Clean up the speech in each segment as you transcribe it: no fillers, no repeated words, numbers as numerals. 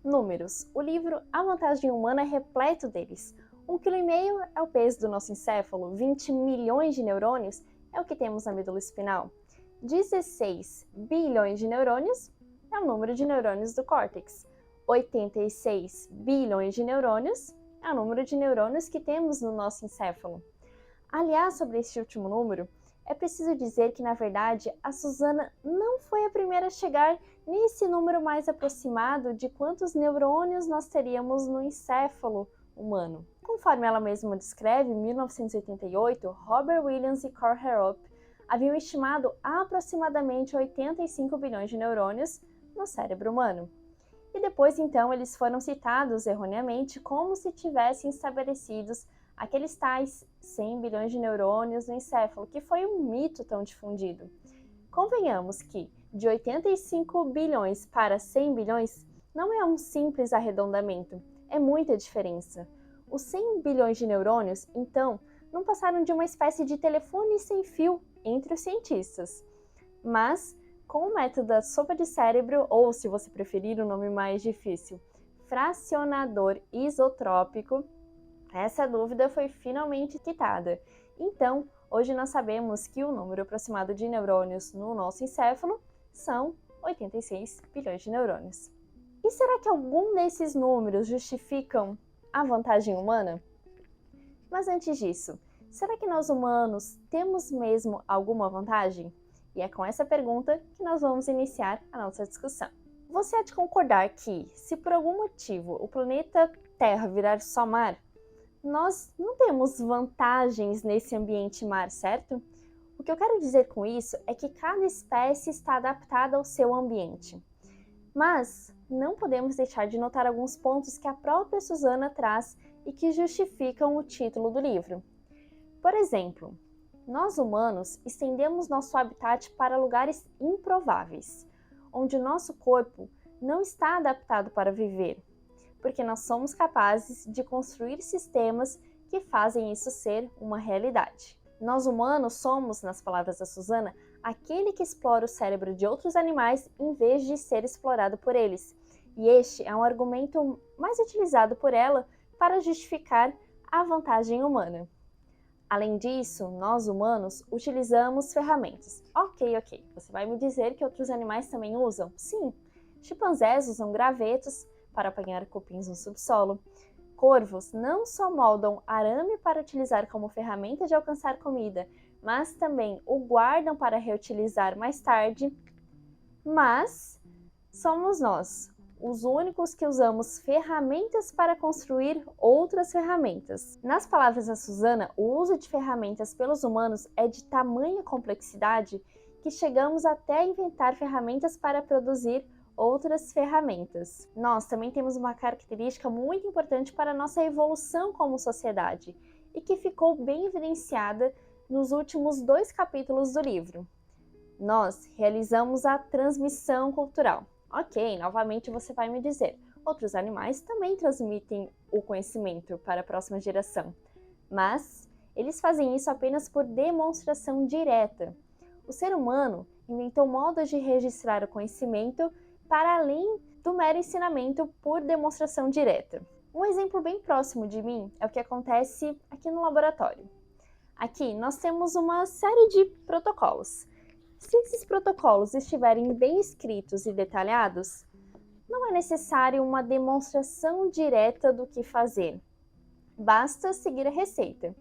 Números. O livro A Vantagem Humana é repleto deles. 1,5 kg é o peso do nosso encéfalo, 20 milhões de neurônios é o que temos na medula espinal. 16 bilhões de neurônios é o número de neurônios do córtex. 86 bilhões de neurônios é o número de neurônios que temos no nosso encéfalo. Aliás, sobre este último número, é preciso dizer que, na verdade, a Susana não foi a primeira a chegar nesse número mais aproximado de quantos neurônios nós teríamos no encéfalo humano. Conforme ela mesma descreve, em 1988, Robert Williams e Carl Harrop haviam estimado aproximadamente 85 bilhões de neurônios no cérebro humano. E depois, então, eles foram citados erroneamente como se tivessem estabelecidos aqueles tais 100 bilhões de neurônios no encéfalo, que foi um mito tão difundido. Convenhamos que de 85 bilhões para 100 bilhões não é um simples arredondamento, é muita diferença. Os 100 bilhões de neurônios, então, não passaram de uma espécie de telefone sem fio entre os cientistas. Mas, com o método da sopa de cérebro, ou se você preferir o nome mais difícil, fracionador isotrópico, essa dúvida foi finalmente quitada. Então, hoje nós sabemos que o número aproximado de neurônios no nosso encéfalo são 86 bilhões de neurônios. E será que algum desses números justificam a vantagem humana? Mas antes disso, será que nós humanos temos mesmo alguma vantagem? E é com essa pergunta que nós vamos iniciar a nossa discussão. Você há de concordar que, se por algum motivo o planeta Terra virar só mar, nós não temos vantagens nesse ambiente mar, certo? O que eu quero dizer com isso é que cada espécie está adaptada ao seu ambiente. Mas não podemos deixar de notar alguns pontos que a própria Susana traz e que justificam o título do livro. Por exemplo, nós humanos estendemos nosso habitat para lugares improváveis, onde o nosso corpo não está adaptado para viver, porque nós somos capazes de construir sistemas que fazem isso ser uma realidade. Nós humanos somos, nas palavras da Susana, aquele que explora o cérebro de outros animais em vez de ser explorado por eles. E este é um argumento mais utilizado por ela para justificar a vantagem humana. Além disso, nós humanos utilizamos ferramentas. Ok, você vai me dizer que outros animais também usam? Sim, chimpanzés usam gravetos para apanhar cupins no subsolo. Corvos não só moldam arame para utilizar como ferramenta de alcançar comida, mas também o guardam para reutilizar mais tarde. Mas somos nós, os únicos que usamos ferramentas para construir outras ferramentas. Nas palavras da Susana, o uso de ferramentas pelos humanos é de tamanha complexidade que chegamos até a inventar ferramentas para produzir outras ferramentas. Nós também temos uma característica muito importante para a nossa evolução como sociedade e que ficou bem evidenciada nos últimos 2 capítulos do livro. Nós realizamos a transmissão cultural. Ok, novamente você vai me dizer, outros animais também transmitem o conhecimento para a próxima geração, mas eles fazem isso apenas por demonstração direta. O ser humano inventou modos de registrar o conhecimento para além do mero ensinamento por demonstração direta. Um exemplo bem próximo de mim é o que acontece aqui no laboratório. Aqui nós temos uma série de protocolos. Se esses protocolos estiverem bem escritos e detalhados, não é necessário uma demonstração direta do que fazer. Basta seguir a receita.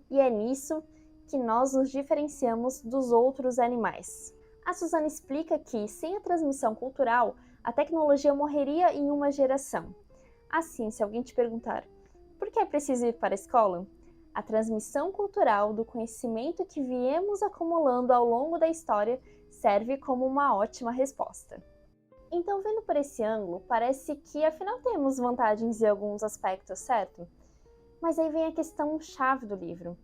E é nisso que nós nos diferenciamos dos outros animais. A Susana explica que, sem a transmissão cultural, a tecnologia morreria em uma geração. Assim, se alguém te perguntar, por que é preciso ir para a escola? A transmissão cultural do conhecimento que viemos acumulando ao longo da história serve como uma ótima resposta. Então, vendo por esse ângulo, parece que afinal temos vantagens em alguns aspectos, certo? Mas aí vem a questão chave do livro.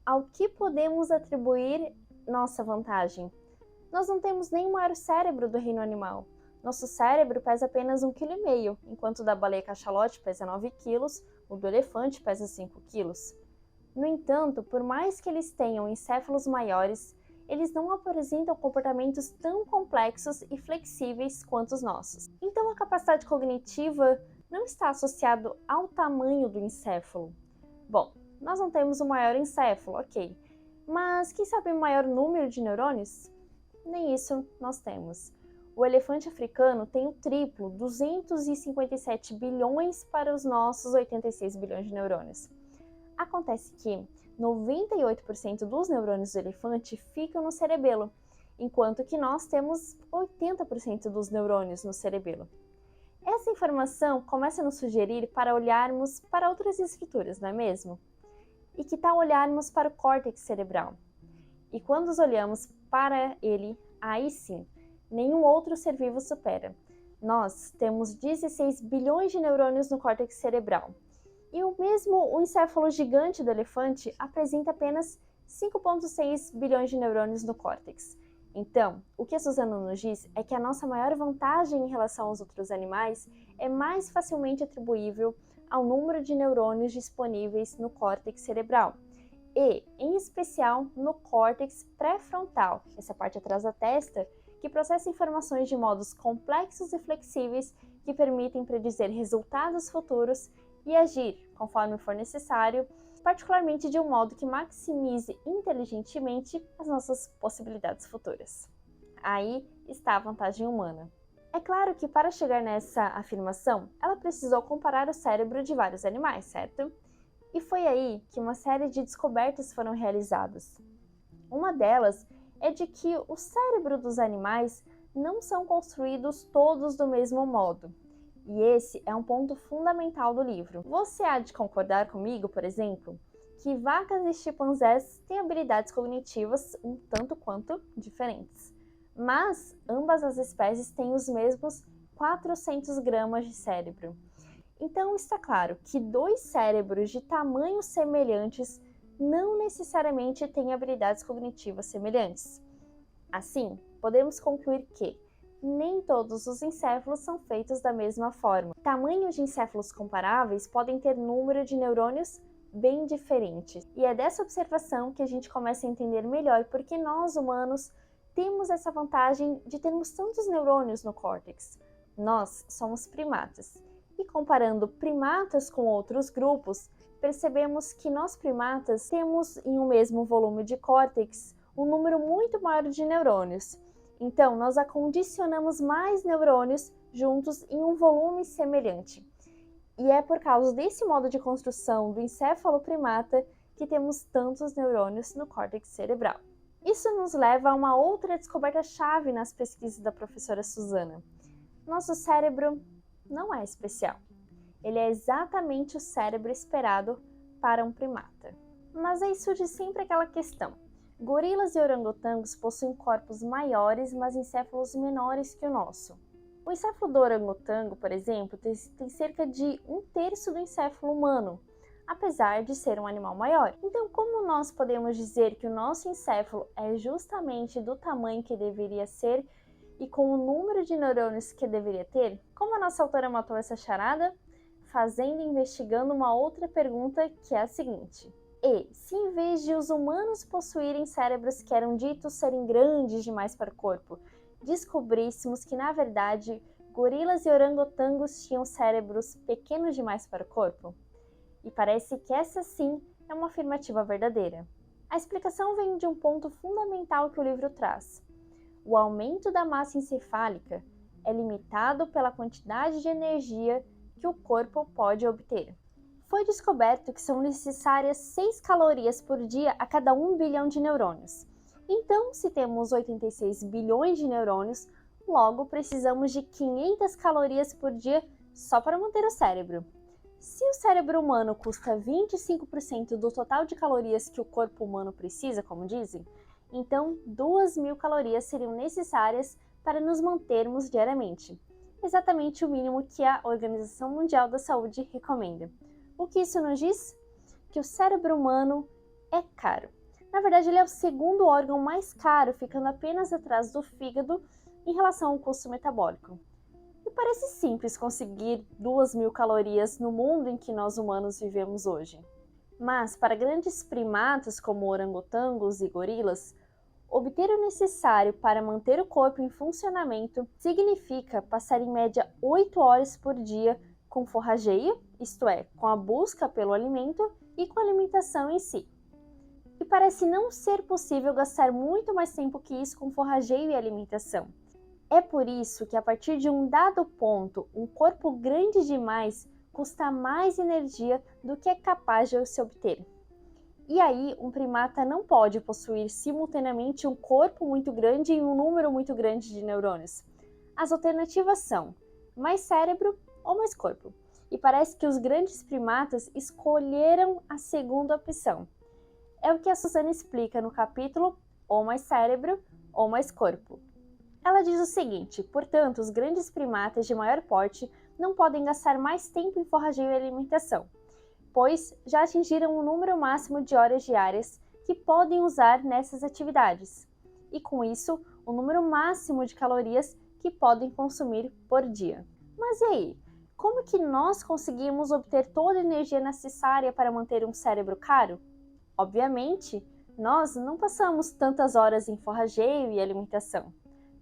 Ao que podemos atribuir nossa vantagem? Nós não temos nem o maior cérebro do reino animal. Nosso cérebro pesa apenas 1,5 kg, enquanto o da baleia cachalote pesa 9 kg, o do elefante pesa 5 kg. No entanto, por mais que eles tenham encéfalos maiores, eles não apresentam comportamentos tão complexos e flexíveis quanto os nossos. Então, a capacidade cognitiva não está associada ao tamanho do encéfalo. Bom, nós não temos o maior encéfalo, ok. Mas quem sabe o maior número de neurônios? Nem isso nós temos. O elefante africano tem o triplo, 257 bilhões para os nossos 86 bilhões de neurônios. Acontece que 98% dos neurônios do elefante ficam no cerebelo, enquanto que nós temos 80% dos neurônios no cerebelo. Essa informação começa a nos sugerir para olharmos para outras estruturas, não é mesmo? E que tal olharmos para o córtex cerebral? E quando olhamos para ele, aí sim, nenhum outro ser vivo supera. Nós temos 16 bilhões de neurônios no córtex cerebral. E o encéfalo gigante do elefante apresenta apenas 5,6 bilhões de neurônios no córtex. Então, o que a Suzana nos diz é que a nossa maior vantagem em relação aos outros animais é mais facilmente atribuível ao número de neurônios disponíveis no córtex cerebral e, em especial, no córtex pré-frontal, essa parte atrás da testa, que processa informações de modos complexos e flexíveis que permitem predizer resultados futuros e agir, conforme for necessário, particularmente de um modo que maximize inteligentemente as nossas possibilidades futuras. Aí está a vantagem humana. É claro que para chegar nessa afirmação, ela precisou comparar o cérebro de vários animais, certo? E foi aí que uma série de descobertas foram realizadas. Uma delas é de que o cérebro dos animais não são construídos todos do mesmo modo. E esse é um ponto fundamental do livro. Você há de concordar comigo, por exemplo, que vacas e chimpanzés têm habilidades cognitivas um tanto quanto diferentes. Mas ambas as espécies têm os mesmos 400 gramas de cérebro. Então está claro que dois cérebros de tamanhos semelhantes não necessariamente têm habilidades cognitivas semelhantes. Assim, podemos concluir que nem todos os encéfalos são feitos da mesma forma. Tamanhos de encéfalos comparáveis podem ter número de neurônios bem diferentes. E é dessa observação que a gente começa a entender melhor porque nós, humanos, temos essa vantagem de termos tantos neurônios no córtex. Nós somos primatas. E comparando primatas com outros grupos, percebemos que nós primatas temos em um mesmo volume de córtex um número muito maior de neurônios. Então, nós acondicionamos mais neurônios juntos em um volume semelhante. E é por causa desse modo de construção do encéfalo primata que temos tantos neurônios no córtex cerebral. Isso nos leva a uma outra descoberta-chave nas pesquisas da professora Suzana. Nosso cérebro não é especial. Ele é exatamente o cérebro esperado para um primata. Mas aí surge sempre aquela questão. Gorilas e orangotangos possuem corpos maiores, mas encéfalos menores que o nosso. O encéfalo do orangotango, por exemplo, tem cerca de 1/3 do encéfalo humano, apesar de ser um animal maior. Então, como nós podemos dizer que o nosso encéfalo é justamente do tamanho que deveria ser e com o número de neurônios que deveria ter? Como a nossa autora matou essa charada? Fazendo e investigando uma outra pergunta, que é a seguinte. E, se em vez de os humanos possuírem cérebros que eram ditos serem grandes demais para o corpo, descobríssemos que, na verdade, gorilas e orangotangos tinham cérebros pequenos demais para o corpo? E parece que essa sim é uma afirmativa verdadeira. A explicação vem de um ponto fundamental que o livro traz. O aumento da massa encefálica é limitado pela quantidade de energia que o corpo pode obter. Foi descoberto que são necessárias 6 calorias por dia a cada 1 bilhão de neurônios. Então, se temos 86 bilhões de neurônios, logo precisamos de 500 calorias por dia só para manter o cérebro. Se o cérebro humano custa 25% do total de calorias que o corpo humano precisa, como dizem, então 2.000 calorias seriam necessárias para nos mantermos diariamente. Exatamente o mínimo que a Organização Mundial da Saúde recomenda. O que isso nos diz? Que o cérebro humano é caro. Na verdade, ele é o segundo órgão mais caro, ficando apenas atrás do fígado em relação ao custo metabólico. E parece simples conseguir 2.000 calorias no mundo em que nós humanos vivemos hoje. Mas, para grandes primatas como orangotangos e gorilas, obter o necessário para manter o corpo em funcionamento significa passar em média 8 horas por dia com forrageio, isto é, com a busca pelo alimento e com a alimentação em si. E parece não ser possível gastar muito mais tempo que isso com forrageio e alimentação. É por isso que a partir de um dado ponto, um corpo grande demais custa mais energia do que é capaz de se obter. E aí, um primata não pode possuir simultaneamente um corpo muito grande e um número muito grande de neurônios. As alternativas são mais cérebro ou mais corpo. E parece que os grandes primatas escolheram a segunda opção. É o que a Suzana explica no capítulo ou mais cérebro ou mais corpo. Ela diz o seguinte: portanto, os grandes primatas de maior porte não podem gastar mais tempo em forrageio e alimentação, pois já atingiram o número máximo de horas diárias que podem usar nessas atividades, e com isso, o número máximo de calorias que podem consumir por dia. Mas e aí? Como que nós conseguimos obter toda a energia necessária para manter um cérebro caro? Obviamente, nós não passamos tantas horas em forrageio e alimentação,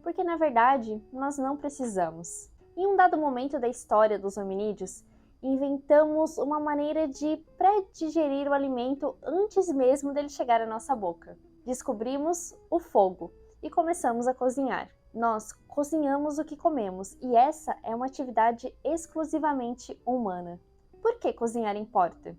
porque na verdade nós não precisamos. Em um dado momento da história dos hominídeos, inventamos uma maneira de pré-digerir o alimento antes mesmo dele chegar à nossa boca. Descobrimos o fogo e começamos a cozinhar. Nós cozinhamos o que comemos e essa é uma atividade exclusivamente humana. Por que cozinhar importa?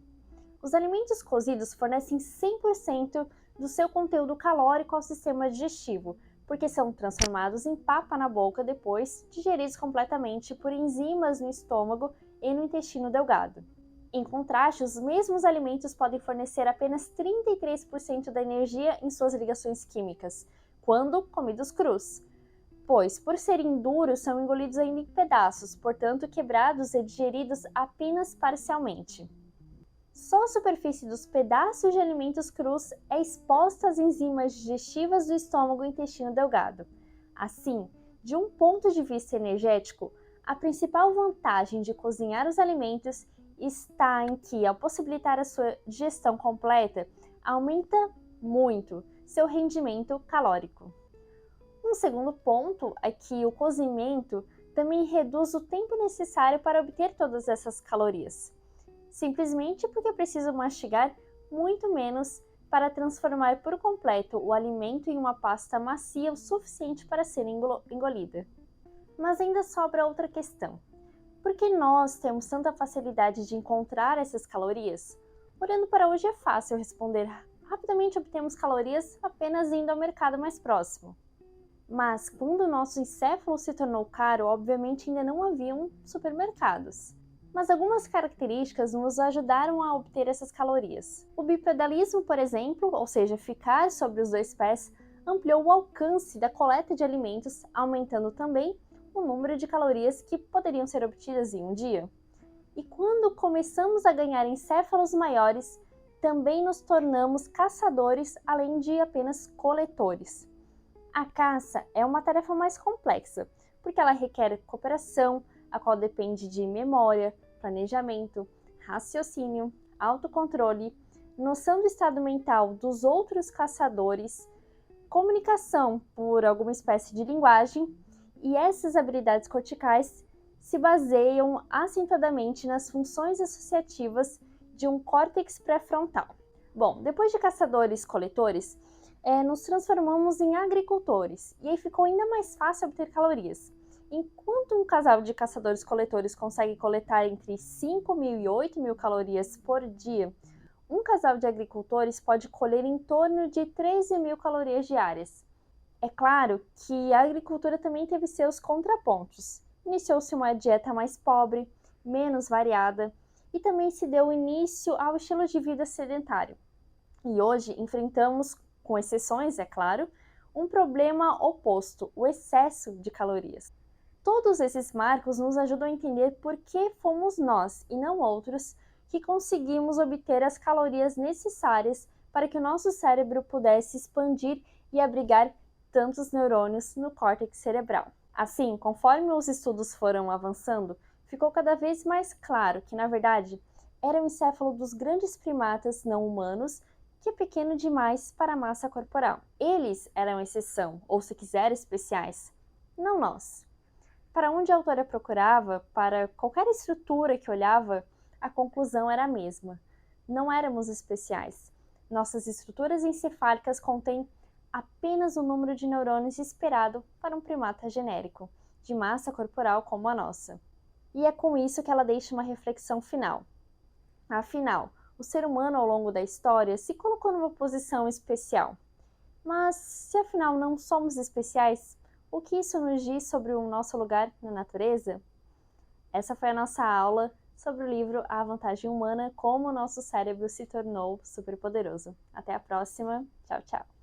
Os alimentos cozidos fornecem 100% do seu conteúdo calórico ao sistema digestivo, porque são transformados em papa na boca depois digeridos completamente por enzimas no estômago e no intestino delgado. Em contraste, os mesmos alimentos podem fornecer apenas 33% da energia em suas ligações químicas, quando comidos crus, pois, por serem duros, são engolidos ainda em pedaços, portanto quebrados e digeridos apenas parcialmente. Só a superfície dos pedaços de alimentos crus é exposta às enzimas digestivas do estômago e intestino delgado. Assim, de um ponto de vista energético, a principal vantagem de cozinhar os alimentos está em que, ao possibilitar a sua digestão completa, aumenta muito seu rendimento calórico. Um segundo ponto é que o cozimento também reduz o tempo necessário para obter todas essas calorias, simplesmente porque é preciso mastigar muito menos para transformar por completo o alimento em uma pasta macia o suficiente para ser engolida. Mas ainda sobra outra questão. Por que nós temos tanta facilidade de encontrar essas calorias? Olhando para hoje é fácil responder. Rapidamente obtemos calorias apenas indo ao mercado mais próximo. Mas quando o nosso encéfalo se tornou caro, obviamente ainda não haviam supermercados. Mas algumas características nos ajudaram a obter essas calorias. O bipedalismo, por exemplo, ou seja, ficar sobre os dois pés, ampliou o alcance da coleta de alimentos, aumentando também o número de calorias que poderiam ser obtidas em um dia. E quando começamos a ganhar encéfalos maiores, também nos tornamos caçadores, além de apenas coletores. A caça é uma tarefa mais complexa, porque ela requer cooperação, a qual depende de memória, planejamento, raciocínio, autocontrole, noção do estado mental dos outros caçadores, comunicação por alguma espécie de linguagem, e essas habilidades corticais se baseiam acentuadamente nas funções associativas de um córtex pré-frontal. Bom, depois de caçadores-coletores, nos transformamos em agricultores, e aí ficou ainda mais fácil obter calorias. Enquanto um casal de caçadores-coletores consegue coletar entre 5.000 e 8.000 calorias por dia, um casal de agricultores pode colher em torno de 13.000 calorias diárias. É claro que a agricultura também teve seus contrapontos. Iniciou-se uma dieta mais pobre, menos variada, e também se deu início ao estilo de vida sedentário. E hoje enfrentamos, com exceções, é claro, um problema oposto, o excesso de calorias. Todos esses marcos nos ajudam a entender por que fomos nós, e não outros, que conseguimos obter as calorias necessárias para que o nosso cérebro pudesse expandir e abrigar tantos neurônios no córtex cerebral. Assim, conforme os estudos foram avançando, ficou cada vez mais claro que, na verdade, era o encéfalo dos grandes primatas não humanos que é pequeno demais para a massa corporal. Eles eram exceção, ou se quiser, especiais, não nós. Para onde a autora procurava, para qualquer estrutura que olhava, a conclusão era a mesma. Não éramos especiais. Nossas estruturas encefálicas contêm apenas o número de neurônios esperado para um primata genérico, de massa corporal como a nossa. E é com isso que ela deixa uma reflexão final. Afinal, o ser humano ao longo da história se colocou numa posição especial. Mas se afinal não somos especiais, o que isso nos diz sobre o nosso lugar na natureza? Essa foi a nossa aula sobre o livro A Vantagem Humana, como o nosso cérebro se tornou superpoderoso. Até a próxima. Tchau, tchau.